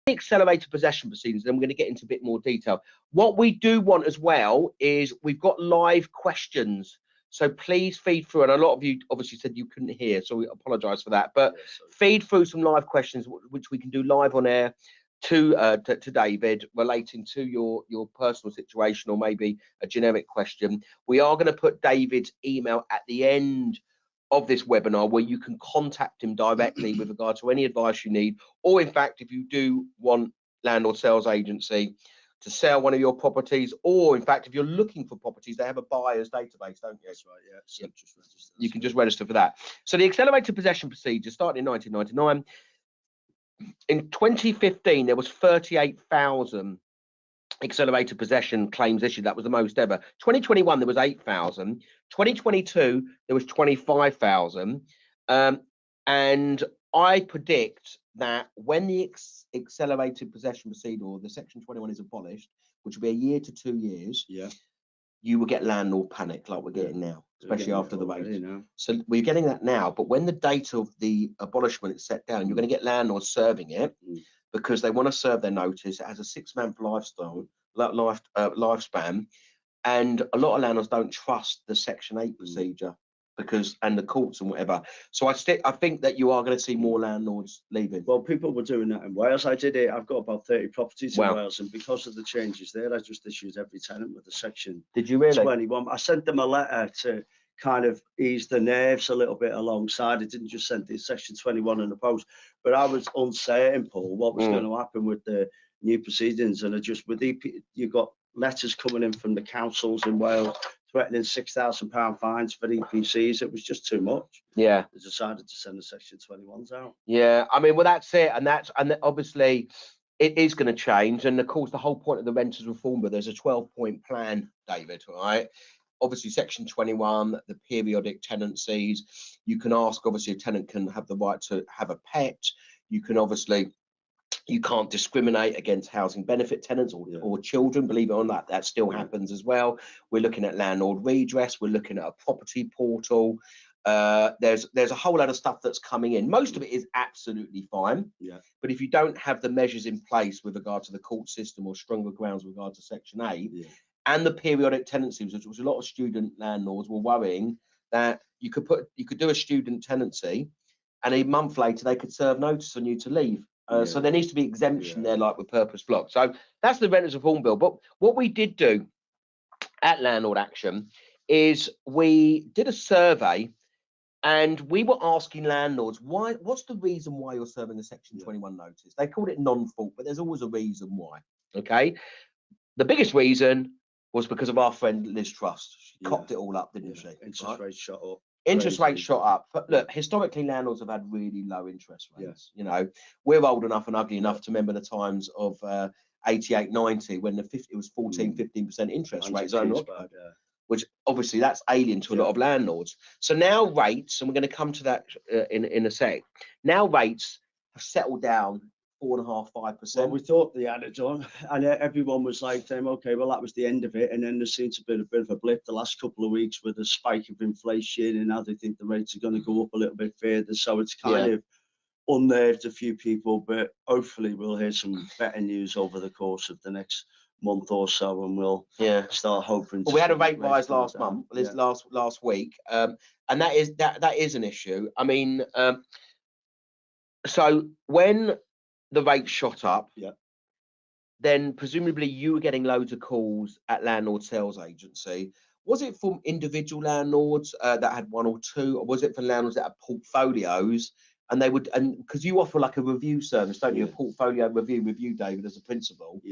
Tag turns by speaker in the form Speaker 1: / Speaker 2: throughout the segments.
Speaker 1: accelerated possession proceedings, then we're going to get into a bit more detail. What we do want as well is we've got live questions. So please feed through, and a lot of you obviously said you couldn't hear, so we apologise for that. But feed through some live questions, which we can do live on air to David, relating to your personal situation, or maybe a generic question. We are going to put David's email at the end of this webinar, where you can contact him directly with regard to any advice you need, or in fact, if you do want Landlord Sales Agency to sell one of your properties, or in fact, if you're looking for properties, they have a buyer's database, don't you?
Speaker 2: That's right, yeah. So just register.
Speaker 1: You can just register for that. So the accelerated possession procedure started in 1999. In 2015, there was 38,000 accelerated possession claims issued. That was the most ever. 2021, there was 8,000. 2022, there was 25,000. And I predict that when the accelerated possession procedure, or the Section 21, is abolished, which will be a year to 2 years, you will get landlord panic like we're getting now, especially after the rate. So we're getting that now, but when the date of the abolishment is set down, you're going to get landlords serving it because they want to serve their notice. It has a 6-month lifespan, and a lot of landlords don't trust the Section 8 procedure and the courts and whatever. So I think that you are going to see more landlords leaving.
Speaker 2: Well, people were doing that in Wales. I did it. I've got about 30 properties in Wales, and because of the changes there, I just issued every tenant with the Section 21. I sent them a letter to kind of ease the nerves a little bit alongside. I didn't just send the Section 21 in the post, but I was uncertain, Paul, what was going to happen with the new proceedings. And with EP, you got letters coming in from the councils in Wales threatening £6,000 fines for EPCs. It was just too much.
Speaker 1: Yeah,
Speaker 2: they decided to send the Section 21s out.
Speaker 1: Yeah, I mean, well, that's it, and obviously it is going to change. And of course, the whole point of the Renters Reform Bill, there's a 12-point plan, David. Right? Obviously, Section 21, the periodic tenancies. You can ask. Obviously, a tenant can have the right to have a pet. You can obviously. You can't discriminate against housing benefit tenants or children. Believe it or not, that still happens as well. We're looking at landlord redress. We're looking at a property portal. There's a whole lot of stuff that's coming in. Most of it is absolutely fine. But if you don't have the measures in place with regard to the court system or stronger grounds with regard to Section 8 and the periodic tenancies, which was a lot of student landlords were worrying that you could do a student tenancy, and a month later they could serve notice on you to leave. So there needs to be exemption there, like with purpose block. So that's the Renters Reform Bill. But what we did do at Landlord Action is we did a survey, and we were asking landlords, what's the reason why you're serving a Section 21 notice? They called it non-fault, but there's always a reason why. Okay. The biggest reason was because of our friend Liz Truss. She copped it all up, didn't she?
Speaker 2: Interest rates shot up.
Speaker 1: Interest rates shot up. But look, historically, landlords have had really low interest rates. You know, we're old enough and ugly enough to remember the times of 88, 90, when it was 14, 15% interest rates, which obviously that's alien to a lot of landlords. So now rates, and we're going to come to that in a sec. Now rates have settled down 4.5%, 5%.
Speaker 2: Well, we thought they had it done, and everyone was like saying, okay, well, that was the end of it. And then there seems to be a bit of a blip the last couple of weeks with a spike of inflation, and now they think the rates are going to go up a little bit further. So it's kind of unnerved a few people, but hopefully we'll hear some better news over the course of the next month or so, and we'll start hoping.
Speaker 1: Well, we had a rate rise last month, last week, and that is an issue. I mean, so when the rate shot up, then presumably you were getting loads of calls at Landlord Sales Agency. Was it from individual landlords that had one or two, or was it for landlords that had portfolios? And they would, and because you offer like a review service, don't you? A portfolio review with you, David, as a principal.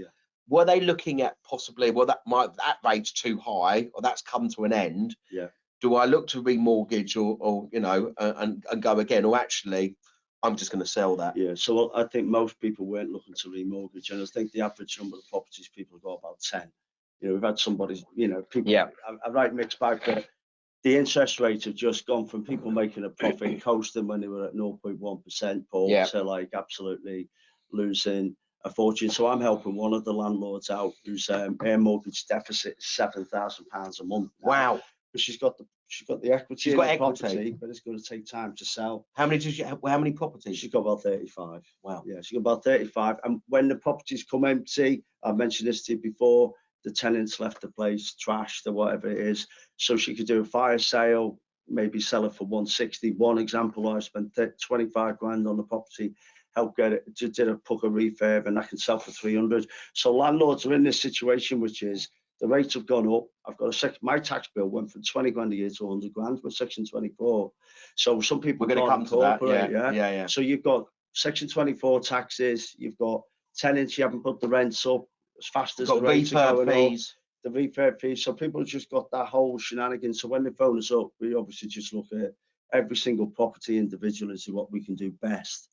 Speaker 1: Were they looking at possibly, well, that rate's too high, or that's come to an end? Do I look to remortgage or you know, and go again, or actually I'm just going to sell that?
Speaker 2: So I think most people weren't looking to remortgage, and I think the average number of properties people got about 10. You know, we've had somebody, you know, people. I write mixed bag, but the interest rates have just gone from people making a profit, coasting when they were at 0.1%, Paul, to like absolutely losing a fortune. So I'm helping one of the landlords out whose air mortgage deficit is £7,000 a month now.
Speaker 1: Wow.
Speaker 2: Because she's got the equity.
Speaker 1: She's got equity,
Speaker 2: property, but it's going to take time to sell.
Speaker 1: How many properties?
Speaker 2: She's got about 35.
Speaker 1: Wow.
Speaker 2: Yeah, she's got about 35. And when the properties come empty, I mentioned this to you before, the tenants left the place trashed or whatever it is, so she could do a fire sale, maybe sell it for 160. One example, I spent 25 grand on the property, helped get it, did a pucker refurb, and I can sell for 300. So landlords are in this situation, which is the rates have gone up. I've got my tax bill went from 20 grand a year to 100 grand with Section 24. So some people
Speaker 1: we're going to come to that. Yeah.
Speaker 2: So you've got Section 24 taxes, you've got tenants, you haven't put the rents up as fast as the rates are going up. The refurb fees. So people have just got that whole shenanigans. So when they phone us up, we obviously just look at every single property individually and see what we can do best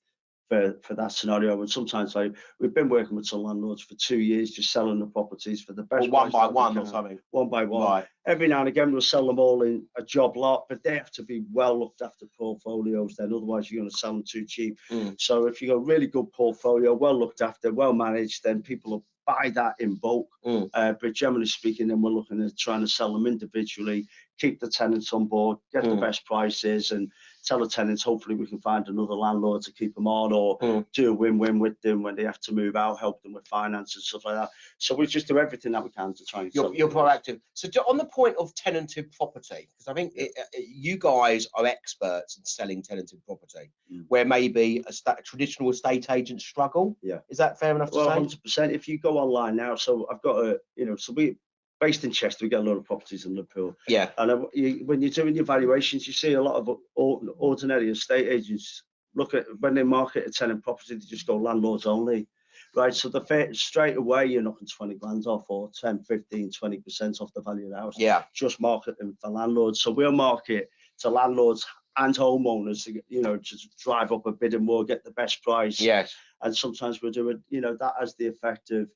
Speaker 2: for that scenario. And sometimes we've been working with some landlords for 2 years, just selling the properties for the best.
Speaker 1: One by one or something.
Speaker 2: One by one.
Speaker 1: Right.
Speaker 2: Every now and again we'll sell them all in a job lot, but they have to be well looked after portfolios. Then otherwise you're going to sell them too cheap. So if you got a really good portfolio, well looked after, well managed, then people will buy that in bulk. But generally speaking, then we're looking at trying to sell them individually, keep the tenants on board, get the best prices, and tell the tenants hopefully we can find another landlord to keep them on, or do a win-win with them when they have to move out, help them with finance and stuff like that. So we just do everything that we can to try and
Speaker 1: you're proactive. So on the point of tenanted property, because I think you guys are experts in selling tenanted property, where maybe a traditional estate agents struggle.
Speaker 2: Yeah.
Speaker 1: Is that fair enough to say?
Speaker 2: 100%. If you go online now, so I've got so we based in Chester, we get a lot of properties in Liverpool.
Speaker 1: Yeah.
Speaker 2: And when you're doing your valuations, you see a lot of ordinary estate agents look at, when they market a tenant property, they just go landlords only. Right, so straight away you're knocking 20 grand off, or 10, 15, 20% off the value of the house.
Speaker 1: Yeah.
Speaker 2: Just market them for landlords. So we'll market to landlords and homeowners, to drive up a bit and more, get the best price.
Speaker 1: Yes.
Speaker 2: And sometimes we'll do it, that has the effect of,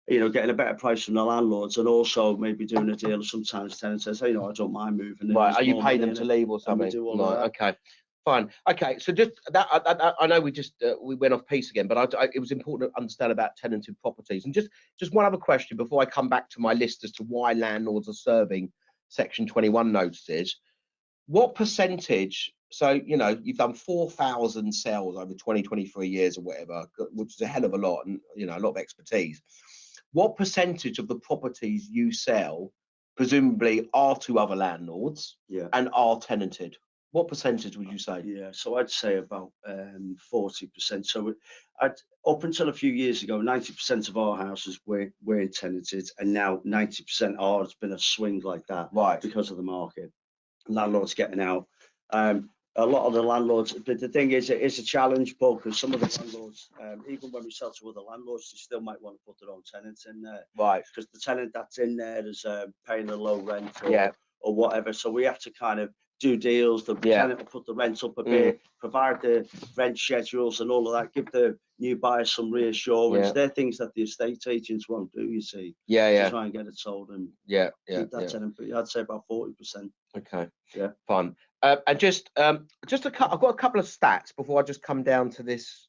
Speaker 2: getting a better price from the landlords, and also maybe doing a deal. Sometimes tenant says, hey, I don't mind moving.
Speaker 1: Right, are you paying them to leave or something?
Speaker 2: We do all that.
Speaker 1: Okay. Fine. Okay, so just that I know we went off piece again, but it was important to understand about tenanted properties. And just one other question before I come back to my list as to why landlords are serving Section 21 notices. What percentage? So you've done 4,000 sales over 23 years or whatever, which is a hell of a lot, and a lot of expertise. What percentage of the properties you sell presumably are to other landlords and are tenanted? What percentage would you say?
Speaker 2: Yeah, so I'd say about 40%. So up until a few years ago, 90% of our houses were tenanted, and now 90% are. It's been a swing like that,
Speaker 1: right?
Speaker 2: Because of the market, landlords getting out. A lot of the landlords, but the thing is, it is a challenge, Paul, because some of the landlords, even when we sell to other landlords, they still might want to put their own tenants in there,
Speaker 1: right?
Speaker 2: Because the tenant that's in there is paying a low rent or whatever. So we have to kind of do deals. The tenant will put the rent up a bit, provide the rent schedules and all of that, give the new buyer some reassurance. They're things that the estate agents won't do, you see. To try and get it sold and keep that tenant. But I'd say about 40%.
Speaker 1: Okay.
Speaker 2: Yeah.
Speaker 1: Fine. And just I've got a couple of stats before I just come down to this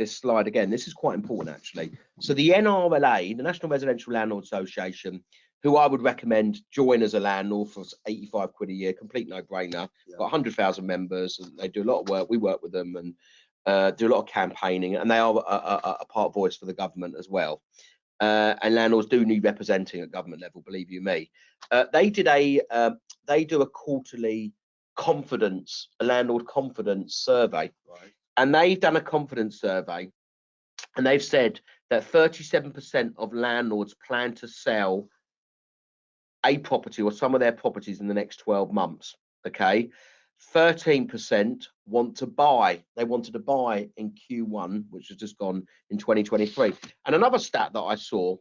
Speaker 1: slide again. This is quite important actually. So the NRLA, the National Residential Landlord Association, who I would recommend join as a landlord for 85 quid a year, complete no-brainer. Got 100,000 members, and they do a lot of work. We work with them and do a lot of campaigning, and they are a part voice for the government as well. And landlords do need representing at government level, believe you me. They do a quarterly a landlord confidence survey,
Speaker 2: right?
Speaker 1: And they've done a confidence survey, and they've said that 37% of landlords plan to sell a property or some of their properties in the next 12 months. Okay, 13% want to buy. They wanted to buy in Q1, which has just gone in 2023. And another stat that I saw,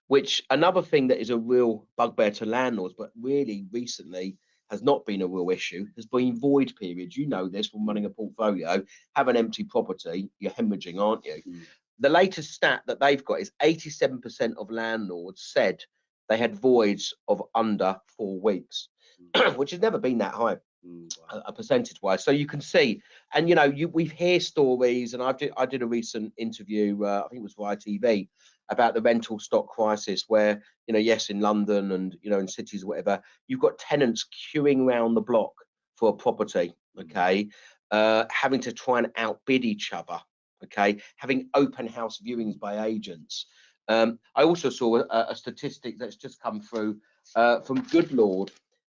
Speaker 1: which another thing that is a real bugbear to landlords, but really recently has not been a real issue, has been void periods. You know this from running a portfolio. Have an empty property, you're hemorrhaging, aren't you? The latest stat that they've got is 87% of landlords said they had voids of under 4 weeks, which has never been that high, percentage-wise. So you can see, and we hear stories, and I did a recent interview, I think it was via TV, about the rental stock crisis, where, you know, yes, in London and, you know, in cities or whatever, you've got tenants queuing around the block for a property, okay, having to try and outbid each other, okay, having open house viewings by agents. I also saw a statistic that's just come through from Good Lord,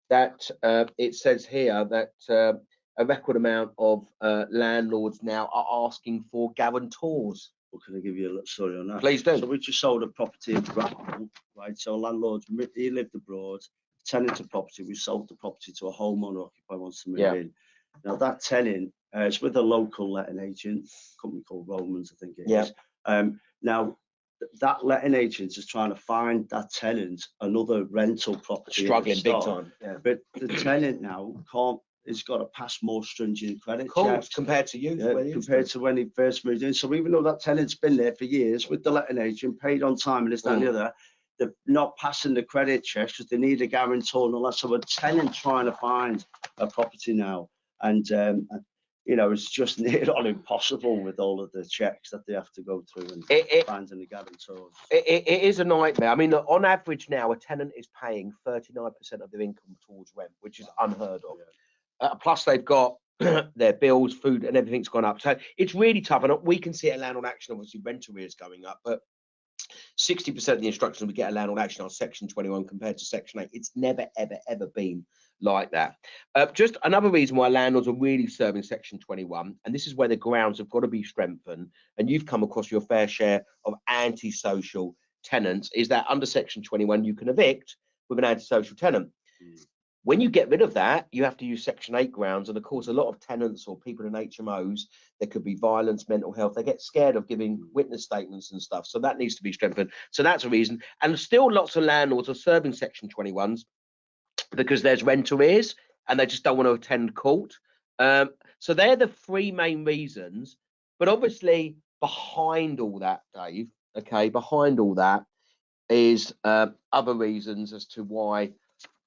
Speaker 1: that it says here that a record amount of landlords now are asking for guarantors.
Speaker 2: Well, can I give you a little story on that?
Speaker 1: Please do.
Speaker 2: So we just sold a property in Bracknell, right? So landlord, he lived abroad, tenant a property. We sold the property to a homeowner occupier wants to move in. Now that tenant is with a local letting agent, company called Romans, I think it is. Now that letting agent is trying to find that tenant another rental property.
Speaker 1: Struggling big time.
Speaker 2: But the tenant now can't. He's got to pass more stringent credit
Speaker 1: checks
Speaker 2: checks
Speaker 1: compared to you,
Speaker 2: compared to when he first moved in. So even though that tenant's been there for years with the letting agent, paid on time and this, that, and the other, they're not passing the credit checks because they need a guarantor and all that. So a tenant trying to find a property now, and you know, it's just near on impossible with all of the checks that they have to go through and finding the guarantors.
Speaker 1: It is a nightmare. I mean, on average now, a tenant is paying 39% of their income towards rent, which is unheard of. Plus they've got their bills, food and everything's gone up. So it's really tough. And we can see it at Landlord Action, obviously rent arrears going up, but 60% of the instructions we get at Landlord Action are Section 21 compared to Section 8. It's never, ever been like that. Just another reason why landlords are really serving Section 21, and this is where the grounds have got to be strengthened, and you've come across your fair share of antisocial tenants, is that under Section 21 you can evict with an antisocial tenant. When you get rid of that, you have to use Section 8 grounds. And of course, a lot of tenants or people in HMOs, there could be violence, mental health. They get scared of giving witness statements and stuff. So that needs to be strengthened. So that's a reason. And still lots of landlords are serving Section 21s because there's rent arrears and they just don't want to attend court. So they're the three main reasons. But obviously behind all that, Dave, okay, behind all that is other reasons as to why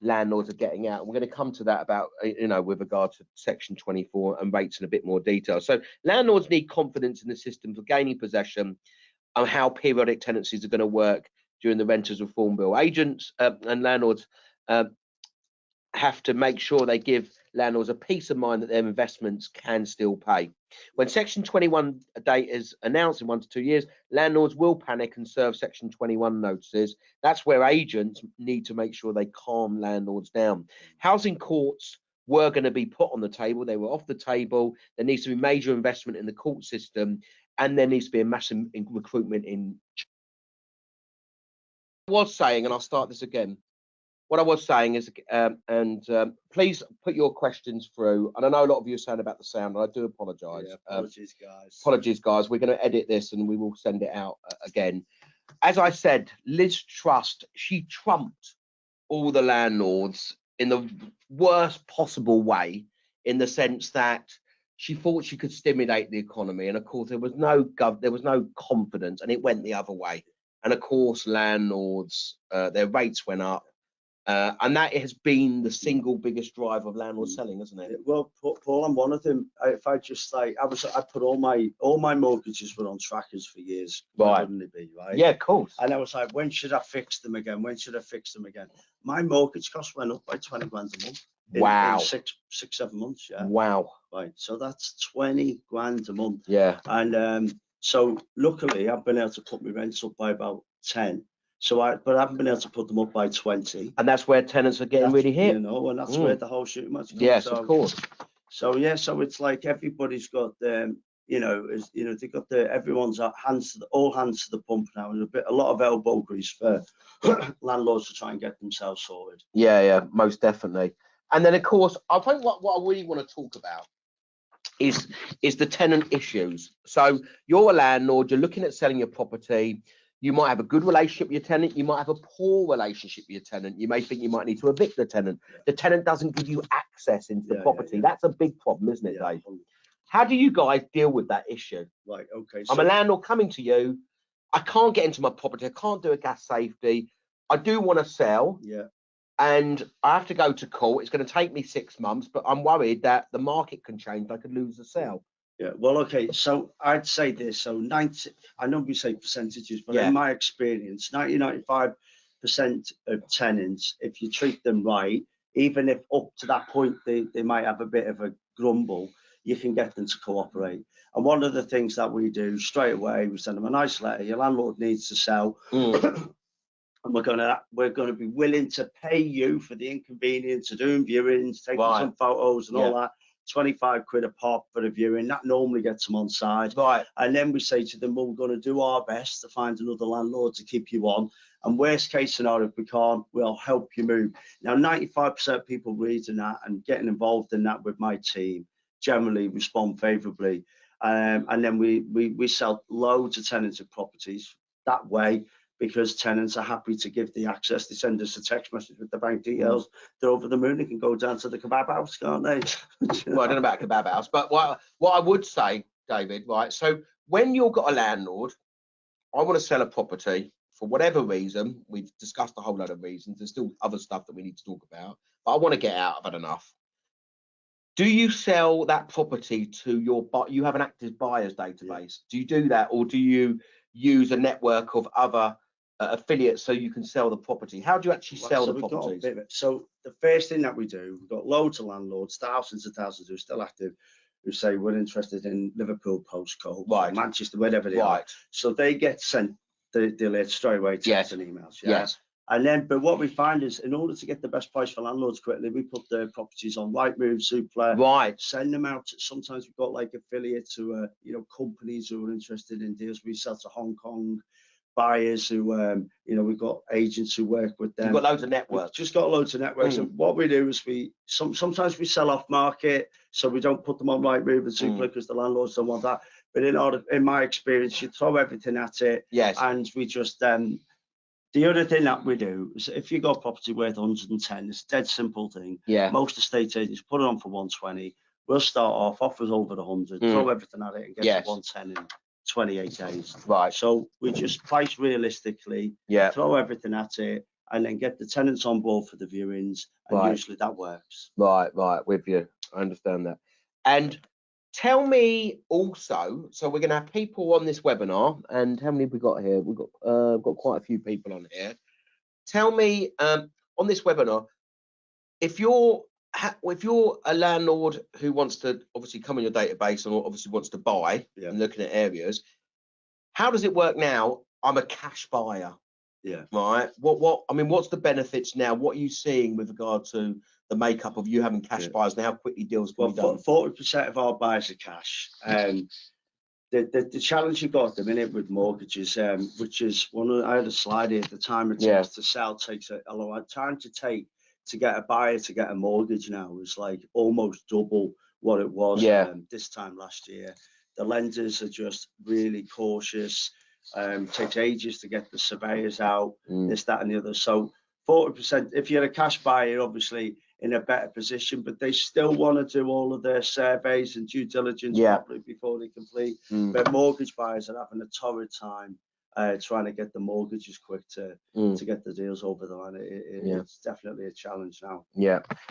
Speaker 1: landlords are getting out. We're going to come to that about, you know, with regard to Section 24 and rates in a bit more detail. So landlords need confidence in the system for gaining possession and how periodic tenancies are going to work during the Renters Reform Bill. Agents and landlords have to make sure they give landlords a peace of mind that their investments can still pay. When Section 21 date is announced in 1 to 2 years, landlords will panic and serve Section 21 notices. That's where agents need to make sure they calm landlords down. Housing courts were going to be put on the table. They were off the table. There needs to be major investment in the court system, and there needs to be a massive recruitment in. I was saying, and I'll start this again. What I was saying is, please put your questions through. And I know a lot of you are saying about the sound, and I do apologise.
Speaker 2: Yeah, apologies, guys.
Speaker 1: Apologies, guys. We're going to edit this and we will send it out again. As I said, Liz Truss, she trumped all the landlords in the worst possible way, in the sense that she thought she could stimulate the economy, and of course there was no confidence, and it went the other way. And of course, landlords, their rates went up. And that has been the single biggest drive of landlord selling, isn't it?
Speaker 2: Well, Paul, I'm one of them. If I just like, I put all my mortgages were on trackers for years.
Speaker 1: Right.
Speaker 2: Wouldn't it be, right?
Speaker 1: Yeah, of course.
Speaker 2: And I was like, when should I fix them again? When should I fix them again? My mortgage cost went up by 20 grand a month.
Speaker 1: Wow.
Speaker 2: In 6-7 months. Yeah.
Speaker 1: Wow.
Speaker 2: Right. So that's 20 grand a month.
Speaker 1: Yeah.
Speaker 2: And so luckily I've been able to put my rents up by about 10. But I haven't been able to put them up by 20.
Speaker 1: And that's where tenants are getting really hit.
Speaker 2: You know, and that's where the whole shooting match comes.
Speaker 1: Yes, of course.
Speaker 2: So yeah, so it's like everybody's got you know, they've got everyone's all hands to the pump now, and a lot of elbow grease for landlords to try and get themselves sorted.
Speaker 1: Yeah, most definitely. And then of course, I'll tell you what I really want to talk about is the tenant issues. So you're a landlord, you're looking at selling your property. You might have a good relationship with your tenant. You might have a poor relationship with your tenant. You may think you might need to evict the tenant. The tenant doesn't give you access into the property. That's a big problem, isn't it, Dave? How do you guys deal with that issue?
Speaker 2: Right, okay.
Speaker 1: So I'm a landlord coming to you. I can't get into my property. I can't do a gas safety. I do want to sell.
Speaker 2: Yeah.
Speaker 1: And I have to go to court. It's going to take me 6 months, but I'm worried that the market can change. I could lose the sale.
Speaker 2: Yeah, well, okay, so I'd say this. So 90, I know we say percentages, but in my experience, 95% of tenants, if you treat them right, even if up to that point they might have a bit of a grumble, you can get them to cooperate. And one of the things that we do straight away, we send them a nice letter. Your landlord needs to sell. And we're gonna be willing to pay you for the inconvenience of doing viewings, taking some photos and all that. 25 quid a pop for the viewing. That normally gets them on side. And then we say to them, well, we're going to do our best to find another landlord to keep you on. And worst case scenario, if we can't, we'll help you move. Now, 95% of people reading that and getting involved in that with my team generally respond favourably. And then we sell loads of tenanted properties that way, because tenants are happy to give the access. They send us a text message with the bank details. They're over the moon. They can go down to the kebab house, can't they?
Speaker 1: Well, I don't know about a kebab house, but what I would say, David, right? So when you've got a landlord, I want to sell a property for whatever reason. We've discussed a whole lot of reasons. There's still other stuff that we need to talk about, but I want to get out. I've had enough. Do you sell that property to you have an active buyers database? Do you do that, or do you use a network of other affiliates so you can sell the property? How do you actually sell the properties?
Speaker 2: So the first thing that we do, we've got loads of landlords, thousands and thousands who are still active, who say we're interested in Liverpool postcode, or Manchester, wherever they are. So they get sent the alert straight away, text and emails. And then, but what we find is, in order to get the best price for landlords quickly, we put the properties on Rightmove, Zoopla, send them out. Sometimes we've got like affiliates who are, companies who are interested in deals. We sell to Hong Kong buyers who, we've got agents who work with them.
Speaker 1: You've got loads of networks.
Speaker 2: We've just got loads of networks. And what we do is sometimes we sell off market, so we don't put them on Rightmove and Zoopla because the landlords don't want that. But in my experience, you throw everything at it. And we just the other thing that we do is, if you got a property worth 110, it's a dead simple thing. Most estate agents put it on for 120. We'll start off offers over the 100, throw everything at it, and get to 110 in 28 days. So we just price realistically, throw everything at it, and then get the tenants on board for the viewings. And usually that works.
Speaker 1: Right, with you. I understand that. And tell me also, so we're going to have people on this webinar, and how many have we got here? We've got quite a few people on here. Tell me, on this webinar, if you're a landlord who wants to obviously come in your database and obviously wants to buy and looking at areas, how does it work now? I'm a cash buyer. Right. What's the benefits now? What are you seeing with regard to the makeup of you having cash buyers and how quickly deals can be done?
Speaker 2: 40% of our buyers are cash. The challenge you've got at the minute with mortgages, which is I had a slide here at the time it takes to sell, takes a long time to get a buyer to get a mortgage now is like almost double what it was this time last year. The lenders are just really cautious. Takes ages to get the surveyors out, this, that, and the other. So 40%, if you're a cash buyer, obviously in a better position, but they still want to do all of their surveys and due diligence properly before they complete. But mortgage buyers are having a torrid time trying to get the mortgages quick to get the deals over the line. It's definitely a challenge now.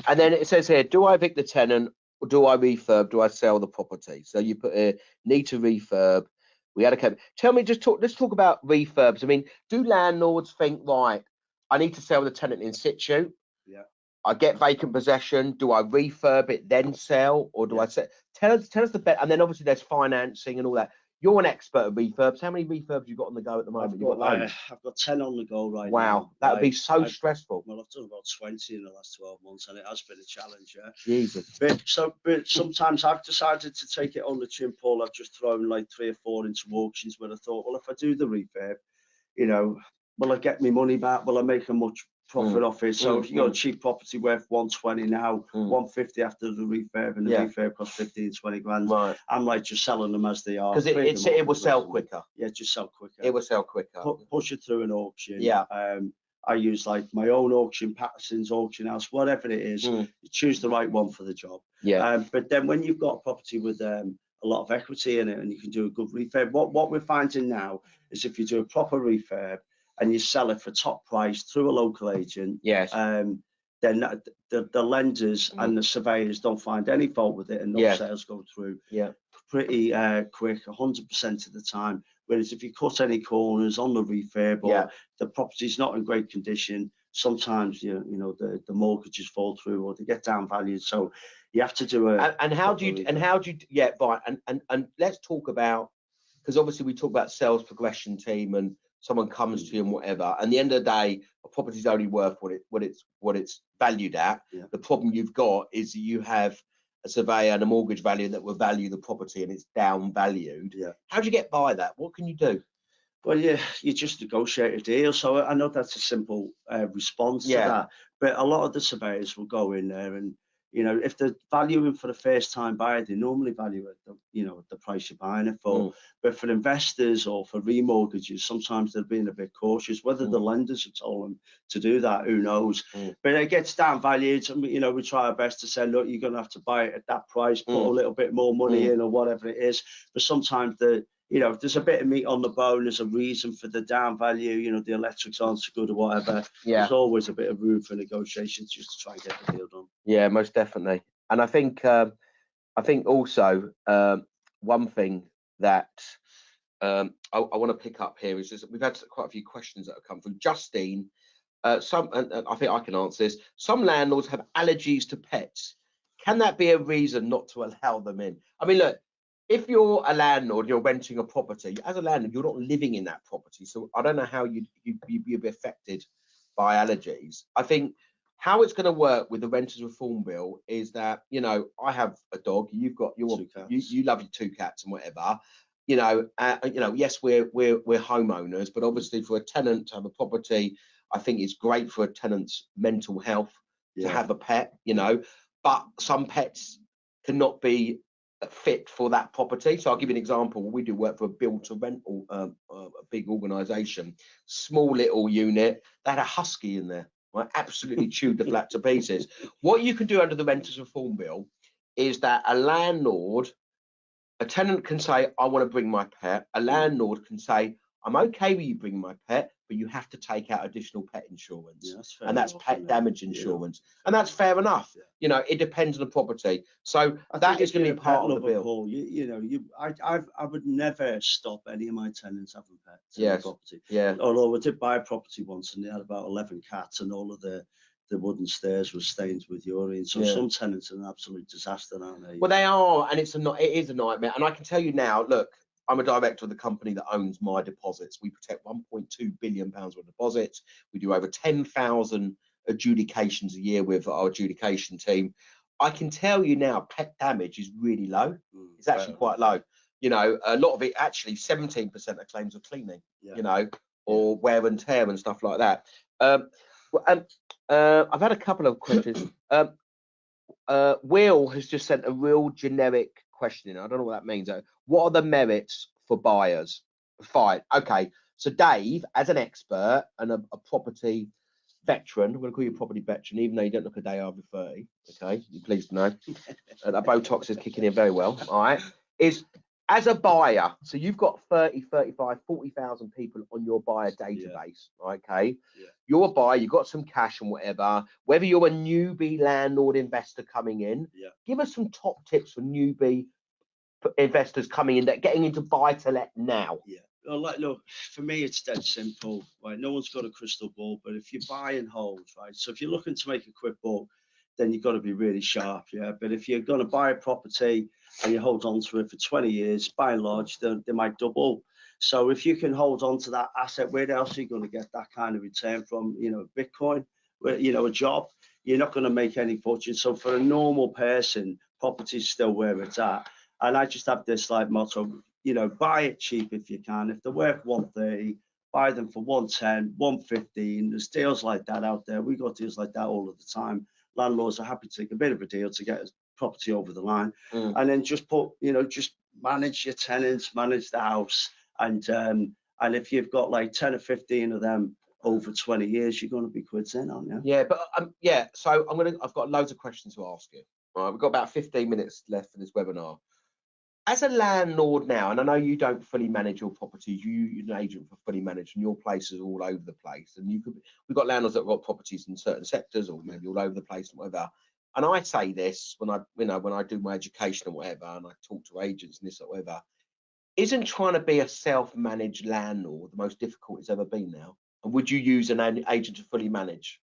Speaker 1: And then it says here, do I evict the tenant, or do I refurb? Do I sell the property? So you put a need to refurb. We had a tell me, let's talk about refurbs. I mean, do landlords think, right, I need to sell the tenant in situ? I get vacant possession. Do I refurb it then sell, or do I sell? Tell us the bet. And then obviously there's financing and all that. You're an expert at refurbs. How many refurbs you got on the go at the moment?
Speaker 2: I've got 10 on the go right now.
Speaker 1: Wow, that would be so stressful.
Speaker 2: Well, I've done about 20 in the last 12 months, and it has been a challenge.
Speaker 1: Jesus.
Speaker 2: But sometimes I've decided to take it on the chin, Paul. I've just thrown like 3 or 4 into auctions where I thought, well, if I do the refurb, will I get my money back? Will I make a much profit off it? So if you got a cheap property worth 120 now, 150 after the refurb, and the refurb costs 15, 20 grand. I'm like just selling them as they are.
Speaker 1: Because it will sell quicker.
Speaker 2: Just sell quicker.
Speaker 1: It will sell quicker.
Speaker 2: Push it through an auction. I use like my own auction, Patterson's auction house, whatever it is. You choose the right one for the job. But then when you've got a property with a lot of equity in it and you can do a good refurb, what we're finding now is if you do a proper refurb and you sell it for top price through a local agent, then the lenders and the surveyors don't find any fault with it, and no sales go through pretty quick, 100% of the time. Whereas if you cut any corners on the refurb or the property's not in great condition, sometimes you know the mortgages fall through or they get down valued. So you have to do a
Speaker 1: and how do you and let's talk about, because obviously we talk about sales progression team and someone comes to you and whatever, and at the end of the day a property's only worth what it's valued at. The problem you've got is that you have a surveyor and a mortgage value that will value the property and it's down valued. How do you get by that? What can you do?
Speaker 2: Well, you just negotiate a deal. So I know that's a simple response to that, but a lot of the surveyors will go in there and, you know, if they're valuing for the first time buyer, they normally value at the, you know, the price you're buying it for. But for investors or for remortgages, sometimes they're being a bit cautious. Whether the lenders have told them to do that, who knows? But it gets down valued, and you know, we try our best to say, look, you're going to have to buy it at that price, put a little bit more money in or whatever it is. But sometimes you know, if there's a bit of meat on the bone, there's a reason for the down value, you know, the electrics aren't so good or whatever. There's always a bit of room for negotiations just to try and get the deal done.
Speaker 1: Yeah, most definitely. And I think also one thing that I want to pick up here is just we've had quite a few questions that have come from Justine. And I think I can answer this. Some landlords have allergies to pets. Can that be a reason not to allow them in? I mean, look, if you're a landlord, you're renting a property. As a landlord, you're not living in that property, so I don't know how you'd be affected by allergies. I think how it's going to work with the Renters Reform Bill is that, you know, I have a dog. You've got you love your 2 cats and whatever. You know, yes, we're homeowners, but obviously for a tenant to have a property, I think it's great for a tenant's mental health to have a pet. You know, but some pets cannot be fit for that property. So I'll give you an example. We do work for a build to rent, a big organisation, small little unit. They had a husky in there. Right, absolutely chewed the flat to pieces. What you can do under the Renters Reform Bill is that a tenant can say, I want to bring my pet. A landlord can say, I'm okay with you bringing my pet, but you have to take out additional pet insurance. And that's pet damage insurance. And that's fair enough. You know, it depends on the property. So that is going to be part of the bill.
Speaker 2: Paul, I would never stop any of my tenants having pets in the property. Although I did buy a property once and they had about 11 cats and all of the wooden stairs were stained with urine. So some tenants are an absolute disaster, aren't they?
Speaker 1: Well, they are, and it is a nightmare. And I can tell you now, look, I'm a director of the company that owns my deposits. We protect 1.2 billion pounds worth of deposits. We do over 10,000 adjudications a year with our adjudication team. I can tell you now, pet damage is really low. It's actually quite low. You know, a lot of it, actually 17% of claims are cleaning, you know, or wear and tear and stuff like that. I've had a couple of questions. Will has just sent a real generic question in. I don't know what that means. What are the merits for buyers? Fine. Okay. So Dave, as an expert and a property veteran, I'm going to call you a property veteran, even though you don't look a day over 30. Okay. You're pleased to know. That Botox is kicking in very well. All right. Is as a buyer, so you've got 30, 35, 40,000 people on your buyer database, okay? You're a buyer, you've got some cash and whatever, whether you're a newbie landlord investor coming in, give us some top tips for newbie investors coming in that getting into buy to let now.
Speaker 2: Well, look, for me, it's dead simple, right? No one's got a crystal ball, but if you buy and hold, right? So if you're looking to make a quick buck, then you've got to be really sharp, But if you're going to buy a property and you hold on to it for 20 years, by and large, they might double. So if you can hold on to that asset, where else are you going to get that kind of return from? You know, Bitcoin, you know, a job, you're not going to make any fortune. So for a normal person, property is still where it's at. And I just have this like motto, you know, buy it cheap if you can. If they're worth 130, buy them for 110, 115. There's deals like that out there. We got deals like that all of the time. Landlords are happy to take a bit of a deal to get a property over the line, and then just just manage your tenants, manage the house, and if you've got like 10 or 15 of them over 20 years, you're going to be quids in, aren't you?
Speaker 1: Yeah, but so I've got loads of questions to ask you. All right, we've got about 15 minutes left for this webinar. As a landlord now, and I know you don't fully manage your properties, you're an agent for fully managed, and your places are all over the place. And we've got landlords that have got properties in certain sectors, or maybe all over the place, and whatever. And I say this when I do my education and whatever, and I talk to agents and this or whatever. Isn't trying to be a self-managed landlord the most difficult it's ever been now? And would you use an agent to fully manage?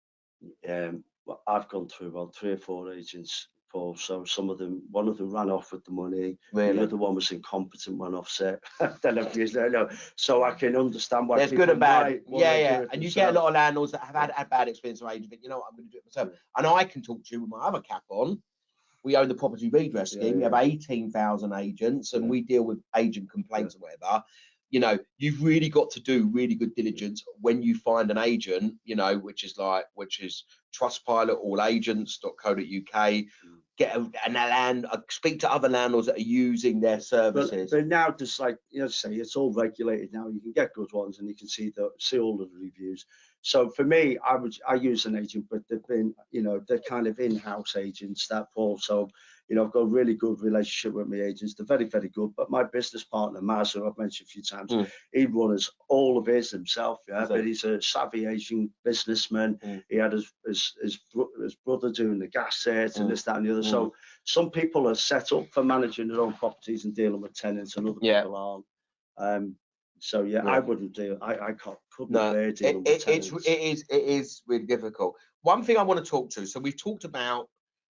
Speaker 2: Well, I've gone through about 3 or 4 agents, Paul. So one of them ran off with the money.
Speaker 1: Really?
Speaker 2: The other one was incompetent, went off set. No. So I can understand why
Speaker 1: there's good and bad. Yeah. And you get a lot of landlords that have had bad experience with agents, but you know what, I'm going to do it myself. And I can talk to you with my other cap on. We own the property redress scheme. We have 18,000 agents, and we deal with agent complaints and whatever. You know, you've really got to do really good diligence when you find an agent, you know, which is Trustpilot, allagents.co.uk. Speak to other landlords that are using their services.
Speaker 2: But now, just like say, it's all regulated now. You can get good ones, and you can see all of the reviews. So for me, I use an agent, but they've been, they're kind of in-house agents that Paul. So I've got a really good relationship with my agents. They're very, very good. But my business partner, Maz, who I've mentioned a few times, he runs all of his himself. But he's a savvy Asian businessman. He had his brother doing the gas set and this, that, and the other. So some people are set up for managing their own properties and dealing with tenants, and other people aren't. So I wouldn't do. I couldn't bear dealing with tenants.
Speaker 1: It is really difficult. One thing I want to talk to. So we've talked about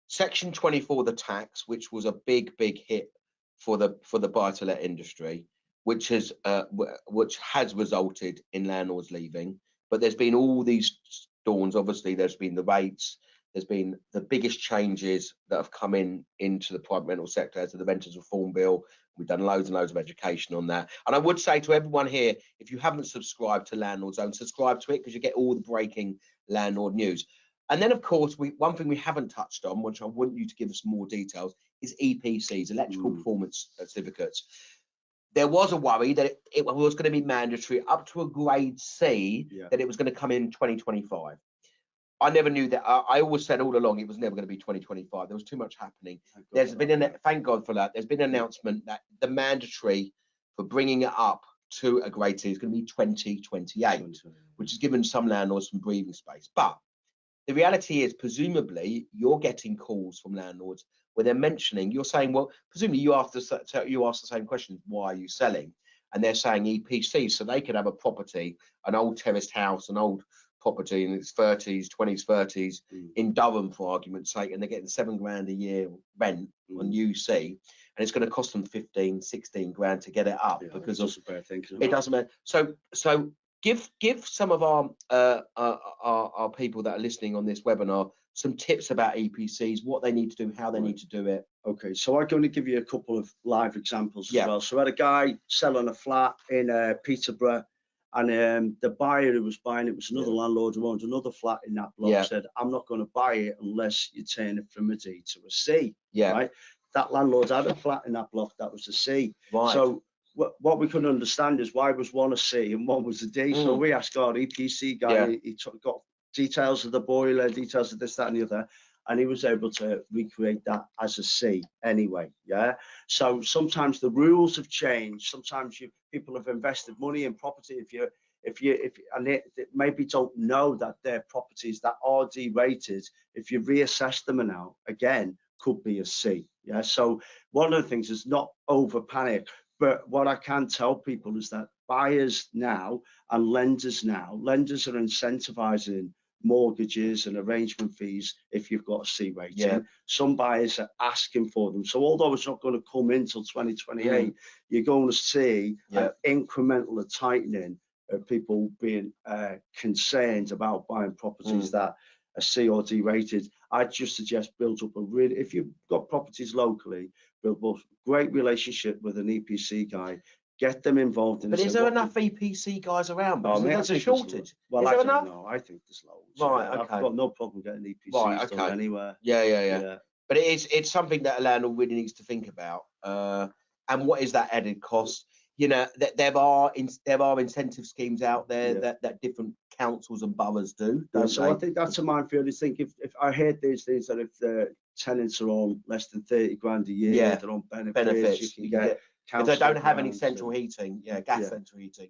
Speaker 1: Section 24, the tax, which was a big hit for the buy-to-let industry, which has resulted in landlords leaving. But there's been all these storms. Obviously, there's been the rates. There's been the biggest changes that have come into the private rental sector as the Renters Reform Bill. We've done loads and loads of education on that. And I would say to everyone here, if you haven't subscribed to LandlordZone, subscribe to it, because you get all the breaking landlord news. And then, of course, one thing we haven't touched on, which I want you to give us more details, is EPCs, electrical performance certificates. There was a worry that it was going to be mandatory up to a grade C, that it was going to come in 2025. I never knew that. I always said all along it was never going to be 2025. There was too much happening. Thank God for that. There's been an announcement that the mandatory for bringing it up to a grade C is going to be 2028, which has given some landlords some breathing space. But the reality is, presumably, you're getting calls from landlords where they're mentioning, you're saying, well, presumably you ask the same question, why are you selling? And they're saying EPC, so they could have a property, an old terraced house, an old property in its 20s, 30s in Durham, for argument's sake, and they're getting $7,000 a year rent on UC, and it's going to cost them 15, 16 grand to get it up, because it doesn't matter. So give some of our people that are listening on this webinar some tips about EPCs, what they need to do, how they need to do it.
Speaker 2: Okay, so I'm going to give you a couple of live examples as well. So I had a guy selling a flat in Peterborough, and the buyer who was buying it was another landlord who owned another flat in that block. Said, I'm not going to buy it unless you turn it from a D to a C. Right? That landlord had a flat in that block that was a C.
Speaker 1: Right.
Speaker 2: So what we couldn't understand is why was one a C and one was a D. So we asked our EPC guy, he got details of the boiler, details of this, that, and the other, and he was able to recreate that as a C anyway. So sometimes the rules have changed. Sometimes people have invested money in property. And they maybe don't know that their properties that are D-rated, if you reassess them now again, could be a C. So one of the things is not over panic. But what I can tell people is that buyers now and lenders are incentivizing mortgages and arrangement fees if you've got a C rating. Some buyers are asking for them. So although it's not going to come in until 2028, you're going to see an incremental tightening of people being concerned about buying properties that are C or D rated. I just suggest build up if you've got properties locally, build up a great relationship with an EPC guy. Get them involved in.
Speaker 1: But is there enough EPC guys around? Because there's a shortage.
Speaker 2: Well,
Speaker 1: is
Speaker 2: I
Speaker 1: there
Speaker 2: don't
Speaker 1: enough?
Speaker 2: know. I think there's loads.
Speaker 1: Right. Okay.
Speaker 2: I've got no problem getting EPCs done anywhere.
Speaker 1: Yeah. But it's something that a landlord really needs to think about. And what is that added cost? There are incentive schemes out there that different councils and boroughs do.
Speaker 2: So I think that's a minefield. I think if I heard these things that if the tenants are on less than 30 grand a year, they're on benefits. You can get
Speaker 1: if they don't have any
Speaker 2: grants
Speaker 1: central heating, gas central heating,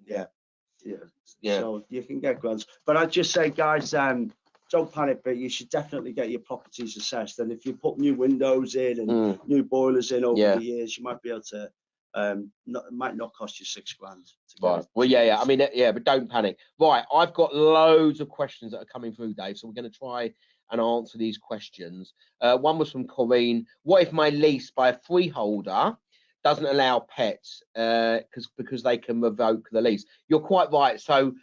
Speaker 2: so you can get grants. But I'd just say, guys, don't panic, but you should definitely get your properties assessed. And if you put new windows in and new boilers in over the years, you might be able to, it might not cost you £6 grand.
Speaker 1: Right. Well, I mean, but don't panic. Right. I've got loads of questions that are coming through, Dave. So we're going to try and answer these questions. One was from Corinne. What if my lease by a freeholder doesn't allow pets because they can revoke the lease? You're quite right. So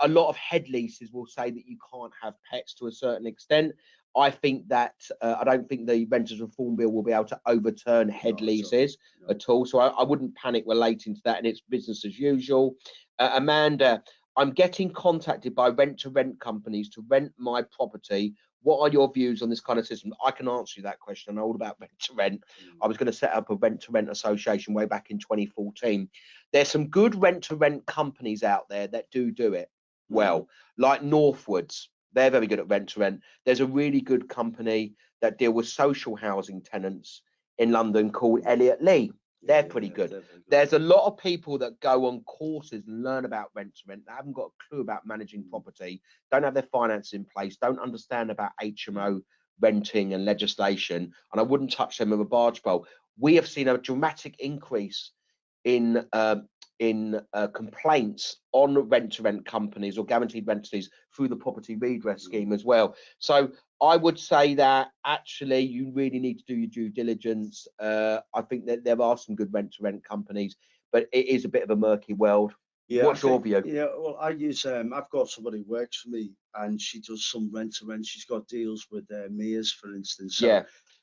Speaker 1: a lot of head leases will say that you can't have pets to a certain extent. I think that I don't think the Renters Reform Bill will be able to overturn head leases at all. So I wouldn't panic relating to that, and it's business as usual. Amanda, I'm getting contacted by rent-to-rent companies to rent my property. What are your views on this kind of system? I can answer you that question. I know all about rent-to-rent. I was going to set up a rent-to-rent association way back in 2014. There's some good rent-to-rent companies out there that do it well, like Northwoods. They're very good at rent-to-rent. There's a really good company that deal with social housing tenants in London called Elliott Lee. They're pretty good. There's a lot of people that go on courses and learn about rent-to-rent. They haven't got a clue about managing property, don't have their finances in place, don't understand about HMO renting and legislation, and I wouldn't touch them with a barge pole. We have seen a dramatic increase in complaints on rent-to-rent companies or guaranteed rent fees through the property redress scheme as well. So I would say that actually you really need to do your due diligence. I think that there are some good rent-to-rent companies, but it is a bit of a murky world. What's your view?
Speaker 2: Well, I use I've got somebody who works for me and she does some rent-to-rent. She's got deals with Mears, for instance.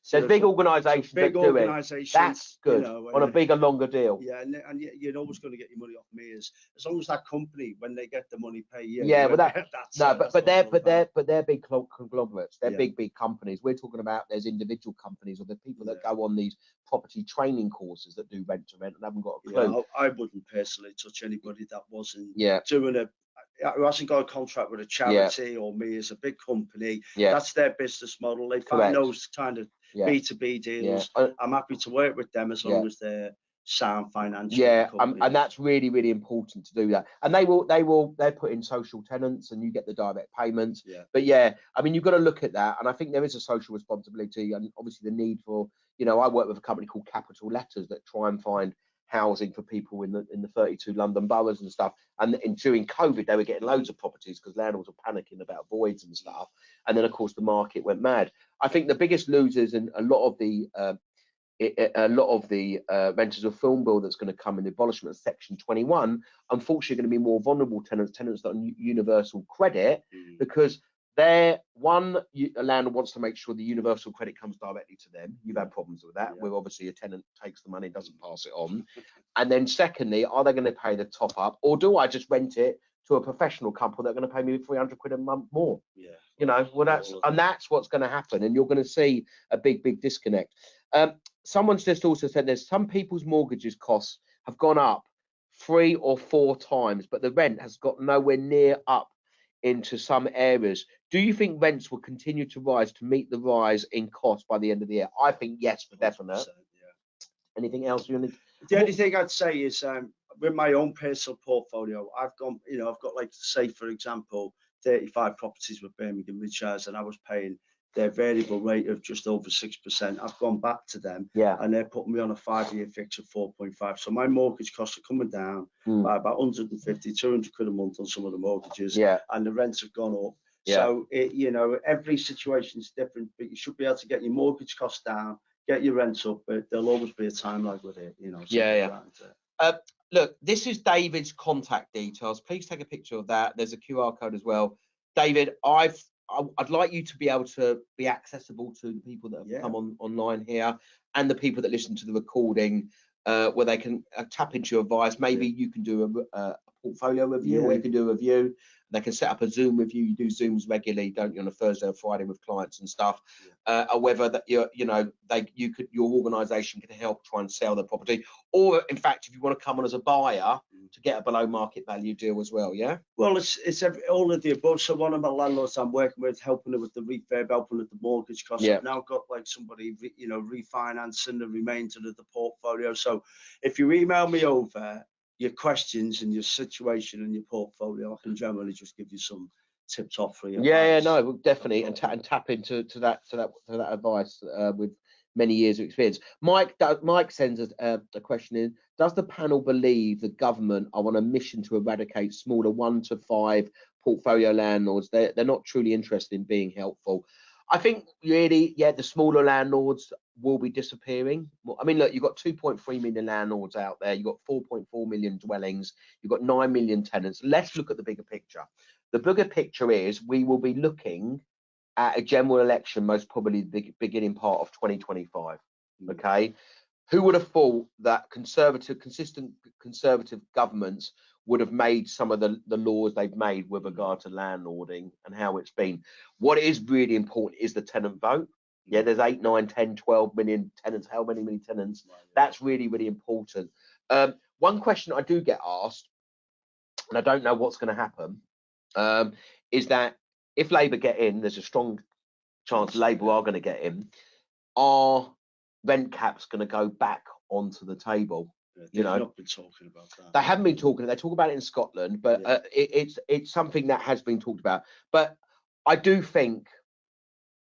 Speaker 2: So,
Speaker 1: there's big organisations that do it. That's good, you know, on a bigger, longer deal.
Speaker 2: And you're always going to get your money off Mears as long as that company, when they get the money, pay you.
Speaker 1: But they're big conglomerates. They're big companies. We're talking about there's individual companies or the people that go on these property training courses that do rent-to-rent and haven't got a clue.
Speaker 2: I wouldn't personally touch anybody that wasn't doing who hasn't got a contract with a charity or me as a big company. That's their business model. They find those kind of B2B deals. I'm happy to work with them as long as they're sound financially.
Speaker 1: And that's really, really important to do that. And they put in social tenants and you get the direct payments. But I mean, you've got to look at that. And I think there is a social responsibility and obviously the need for, you know, I work with a company called Capital Letters that try and find housing for people in the 32 London boroughs and stuff. And during COVID, they were getting loads of properties because landlords were panicking about voids and stuff. And then, of course, the market went mad. I think the biggest losers in a lot of the Renters Reform Bill that's going to come in the abolishment of Section 21, unfortunately, going to be more vulnerable tenants that are universal credit because a landlord wants to make sure the universal credit comes directly to them. You've had problems with that, where obviously a tenant takes the money, doesn't pass it on. And then secondly, are they going to pay the top up, or do I just rent it to a professional couple that are going to pay me 300 quid a month more? You know, well, that's what's going to happen, and you're going to see a big disconnect. Someone's just also said there's some people's mortgages costs have gone up 3 or 4 times, but the rent has got nowhere near up into some areas. Do you think rents will continue to rise to meet the rise in cost by the end of the year? I think yes, for definite. Anything else you need?
Speaker 2: The only thing I'd say is with my own personal portfolio, I've got like, say for example, 35 properties with Birmingham Midshires, and I was paying their variable rate of just over 6%. I've gone back to them, and they're putting me on a 5-year fix of 4.5. So my mortgage costs are coming down by about 150, 200 quid a month on some of the mortgages, and the rents have gone up. So you know, every situation is different, but you should be able to get your mortgage costs down, get your rents up, but there'll always be a time lag with it, you know.
Speaker 1: Look, this is David's contact details. Please take a picture of that. There's a QR code as well. David, I'd like you to be able to be accessible to the people that have come online here and the people that listen to the recording, where they can tap into your advice. Maybe you can do a portfolio review, or you can do a review. They can set up a Zoom review. You do Zooms regularly, don't you, on a Thursday or Friday with clients and stuff. Or whether that your organisation can help try and sell the property, or in fact, if you want to come on as a buyer to get a below market value deal as well. Yeah.
Speaker 2: Well, it's all of the above. So one of my landlords I'm working with, helping her with the refurb, helping with the mortgage costs. I've now got like somebody, refinancing the remainder of the portfolio. So if you email me over your questions and your situation and your portfolio, I can generally just give you some tips off for you.
Speaker 1: No, definitely, and tap into that advice with many years of experience. Mike sends us a question in: does the panel believe the government are on a mission to eradicate smaller 1 to 5 portfolio landlords? They're not truly interested in being helpful. I think really, the smaller landlords will be disappearing. I mean, look, you've got 2.3 million landlords out there. You've got 4.4 million dwellings. You've got 9 million tenants. Let's look at the bigger picture. The bigger picture is we will be looking at a general election, most probably the beginning part of 2025. Okay, who would have thought that consistent conservative governments would have made some of the laws they've made with regard to landlording and how it's been? What is really important is the tenant vote. There's 8, 9, 10, 12 million tenants. How many tenants? That's really, really important. One question I do get asked, and I don't know what's going to happen, is that if Labour get in, there's a strong chance Labour are going to get in. Are rent caps going to go back onto the table?
Speaker 2: They've not been talking about that.
Speaker 1: They haven't been talking. They talk about it in Scotland, but it's something that has been talked about. But I do think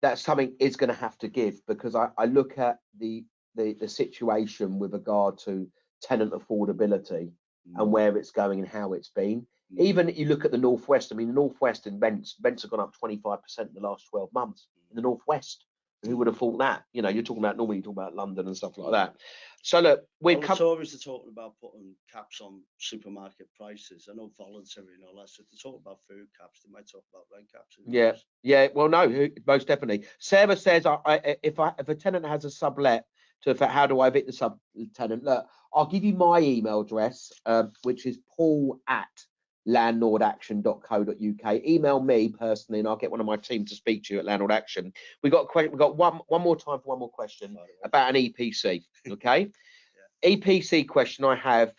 Speaker 1: that something is going to have to give, because I look at the situation with regard to tenant affordability and where it's going and how it's been. Even you look at the Northwest. I mean, the Northwest in rents have gone up 25% in the last 12 months in the Northwest. Who would have thought that? You're talking about, normally you talk about London and stuff like that. So look,
Speaker 2: the Tories are talking about putting caps on supermarket prices. I know voluntary and all that. So if they talk about food caps, they might talk about rent caps.
Speaker 1: Well, no, most definitely. Sarah says, if a tenant has a sublet, how do I evict the subtenant? Look, I'll give you my email address, which is paul@landlordaction.co.uk. Email me personally, and I'll get one of my team to speak to you at Landlord Action. We've got one more time for one more question about an EPC. Okay, EPC question I have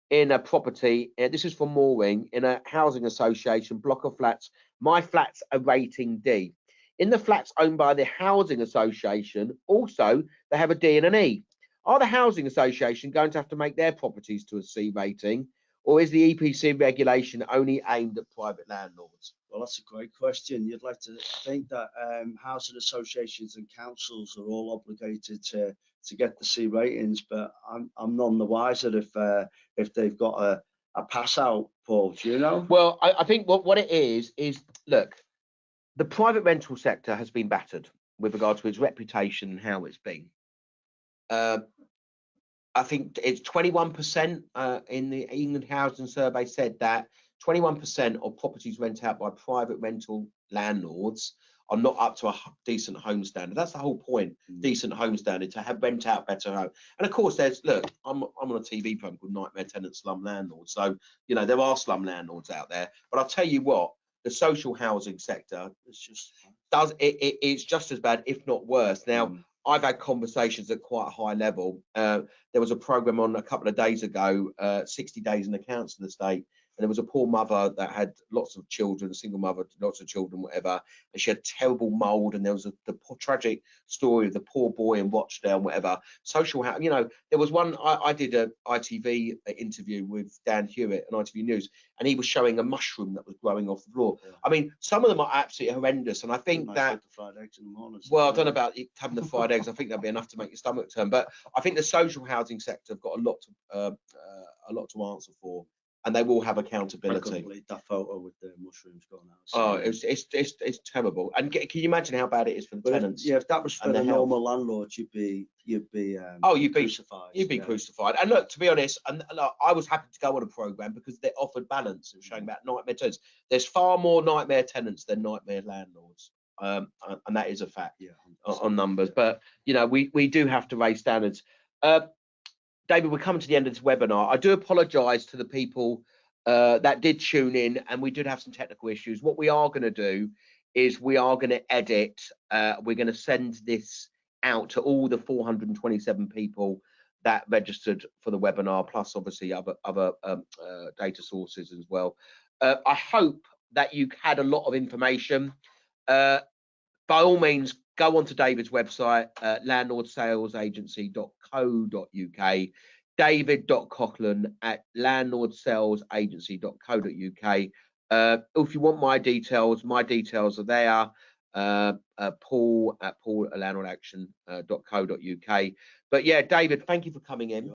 Speaker 1: in a property. This is for Mooring in a housing association block of flats. My flats are rating D. In the flats owned by the housing association, also they have a D and an E. Are the housing association going to have to make their properties to a C rating? Or is the EPC regulation only aimed at private landlords?
Speaker 2: Well, that's a great question. You'd like to think that housing associations and councils are all obligated to get the C ratings, but I'm none the wiser if they've got a pass out, Paul. Do you know?
Speaker 1: Well, I think what it is look, the private rental sector has been battered with regard to its reputation and how it's been. I think it's 21% in the England Housing Survey said that 21% of properties rent out by private rental landlords are not up to a decent home standard. That's the whole point, decent home standard, to have rent out better home. And of course, I'm on a TV program called Nightmare Tenant Slum Landlords. So, there are slum landlords out there. But I'll tell you what, the social housing sector it's just as bad, if not worse. Now, I've had conversations at quite a high level. There was a program on a couple of days ago, 60 days in the council estate, and there was a poor mother that had lots of children, a single mother, lots of children, whatever, and she had terrible mold, and there was the tragic story of the poor boy in Rochdale, whatever. Social housing, there was one, I did a ITV interview with Dan Hewitt on ITV News, and he was showing a mushroom that was growing off the floor. I mean, some of them are absolutely horrendous, and I think that,
Speaker 2: the fried eggs in the morning.
Speaker 1: well, I don't know about having the fried eggs. I think that'd be enough to make your stomach turn. But I think the social housing sector have got a lot to answer for, and they will have accountability.
Speaker 2: I couldn't believe that photo with the mushrooms going out.
Speaker 1: Oh, it's terrible. And can you imagine how bad it is for the tenants?
Speaker 2: If that was for the normal landlords, you'd be crucified.
Speaker 1: You'd be crucified. And look, to be honest, I was happy to go on a program because they offered balance. It was showing about nightmare tenants. There's far more nightmare tenants than nightmare landlords. And that is a fact on numbers. But we do have to raise standards. David, we're coming to the end of this webinar. I do apologise to the people that did tune in, and we did have some technical issues. What we are going to do is we are going to edit. We're going to send this out to all the 427 people that registered for the webinar, plus obviously other data sources as well. I hope that you had a lot of information. By all means, go onto David's website, landlordsalesagency.co.uk, david.coughlin@landlordsalesagency.co.uk. If you want my details are there. Paul@landlordaction.co.uk. But yeah, David, thank you for coming in.